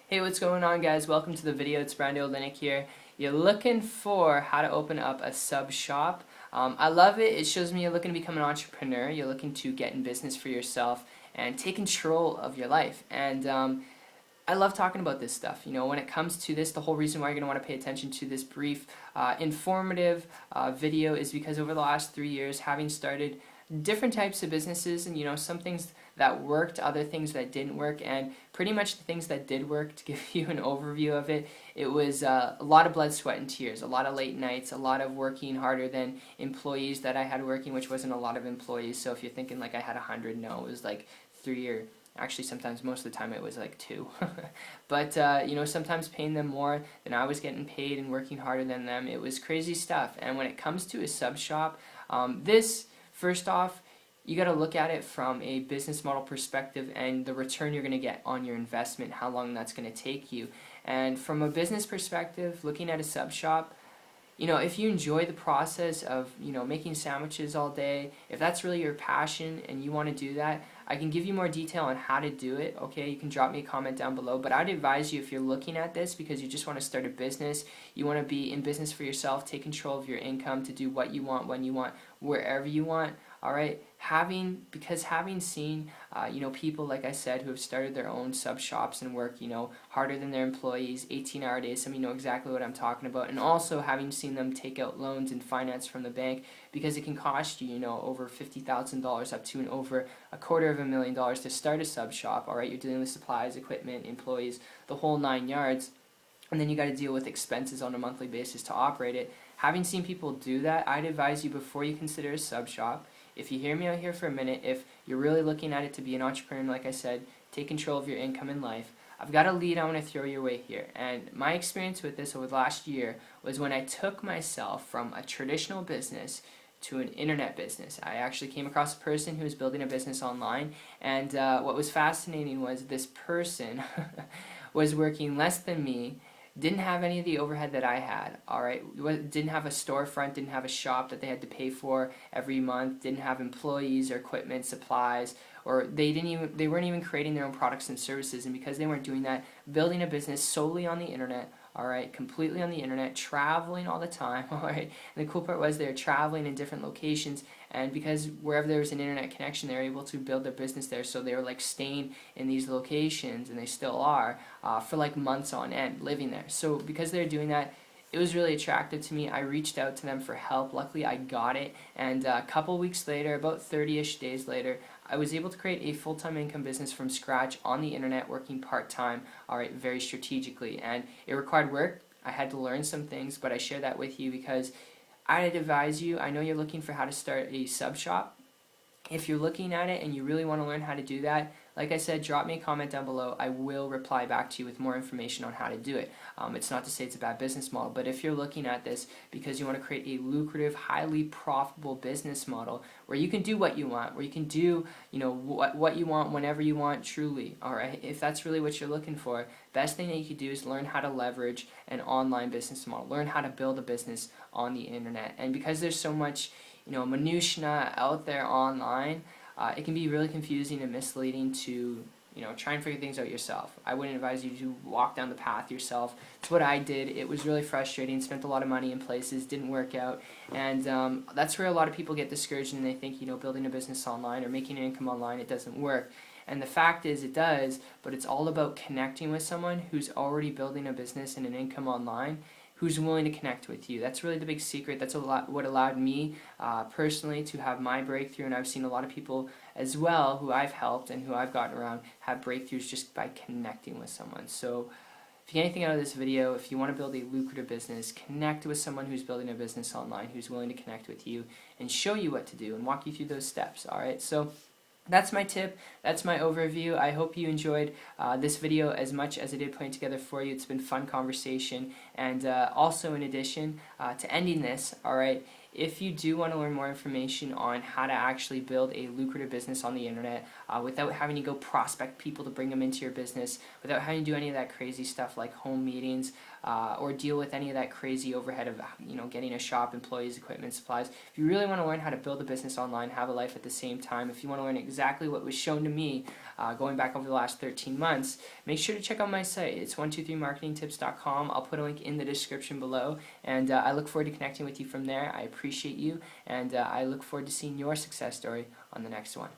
Hey, what's going on, guys? Welcome to the video. It's Brando Linick here. You're looking for how to open up a sub shop. I love it. It shows me you're looking to become an entrepreneur. You're looking to get in business for yourself and take control of your life. And I love talking about this stuff. You know, when it comes to this, the whole reason why you're going to want to pay attention to this brief, informative video is because over the last 3 years, having started different types of businesses, and some things that worked, other things that didn't work, and pretty much the things that did work, to give you an overview of it, it was a lot of blood, sweat, and tears, a lot of late nights, a lot of working harder than employees that I had working, which wasn't a lot of employees. So if you're thinking like I had 100, no, it was like 3 or actually sometimes most of the time it was like 2. But sometimes paying them more than I was getting paid and working harder than them. It was crazy stuff. And when it comes to a sub shop, first off, you got to look at it from a business model perspective and the return you're going to get on your investment, how long that's going to take you. And from a business perspective, looking at a sub shop, if you enjoy the process of, making sandwiches all day, if that's really your passion and you want to do that, I can give you more detail on how to do it, okay? You can drop me a comment down below, but I'd advise you, if you're looking at this because you just want to start a business, you want to be in business for yourself, take control of your income to do what you want, when you want, wherever you want, all right? Having seen, people, like I said, who have started their own sub shops and work, harder than their employees, 18-hour days, some of you know exactly what I'm talking about, and also having seen them take out loans and finance from the bank, because it can cost you, over $50,000 up to and over $250,000 to start a sub shop, all right? You're dealing with supplies, equipment, employees, the whole 9 yards, and then you got to deal with expenses on a monthly basis to operate it. Having seen people do that, I'd advise you, before you consider a sub shop, if you hear me out here for a minute, if you're really looking at it to be an entrepreneur, like I said, take control of your income in life, I've got a lead I want to throw your way here. And my experience with this over the last year was when I took myself from a traditional business to an internet business. I actually came across a person who was building a business online, and what was fascinating was this person was working less than me, didn't have any of the overhead that I had, alright? Didn't have a storefront, didn't have a shop that they had to pay for every month, didn't have employees or equipment, supplies, or they weren't even creating their own products and services. And because they weren't doing that, building a business solely on the internet, alright, completely on the internet, traveling all the time, alright? And the cool part was they were traveling in different locations, and because wherever there was an internet connection, they were able to build their business there. So they were like staying in these locations, and they still are, for like months on end, living there. So because they were doing that, it was really attractive to me. I reached out to them for help. Luckily, I got it. And a couple weeks later, about 30-ish days later, I was able to create a full-time income business from scratch on the internet, working part-time, alright, very strategically. And it required work. I had to learn some things, but I share that with you because I'd advise you, I know you're looking for how to start a sub shop. If you're looking at it and you really want to learn how to do that, like I said, drop me a comment down below. I will reply back to you with more information on how to do it. It's not to say it's a bad business model, but if you're looking at this because you want to create a lucrative, highly profitable business model where you can do what you want, where you can do, what you want whenever you want, truly, all right? If that's really what you're looking for, best thing that you could do is learn how to leverage an online business model. Learn how to build a business on the internet. And because there's so much, minutiae out there online, it can be really confusing and misleading to, try and figure things out yourself. I wouldn't advise you to walk down the path yourself. It's what I did. It was really frustrating, spent a lot of money in places, didn't work out, and that's where a lot of people get discouraged and they think, building a business online or making an income online, it doesn't work. And the fact is it does, but it's all about connecting with someone who's already building a business and an income online, who's willing to connect with you. That's really the big secret. That's what allowed me personally to have my breakthrough, and I've seen a lot of people as well who I've helped and who I've gotten around have breakthroughs just by connecting with someone. So if you get anything out of this video, if you want to build a lucrative business, connect with someone who's building a business online, who's willing to connect with you and show you what to do and walk you through those steps, alright? So that's my tip. That's my overview. I hope you enjoyed this video as much as I did putting together for you. It's been fun conversation. And also, in addition to ending this, alright, if you do want to learn more information on how to actually build a lucrative business on the internet without having to go prospect people to bring them into your business, without having to do any of that crazy stuff like home meetings, or deal with any of that crazy overhead of getting a shop, employees, equipment, supplies. If you really want to learn how to build a business online, have a life at the same time, if you want to learn exactly what was shown to me going back over the last 13 months, make sure to check out my site. It's 123marketingtips.com. I'll put a link in the description below, and I look forward to connecting with you from there. I appreciate you, and I look forward to seeing your success story on the next one.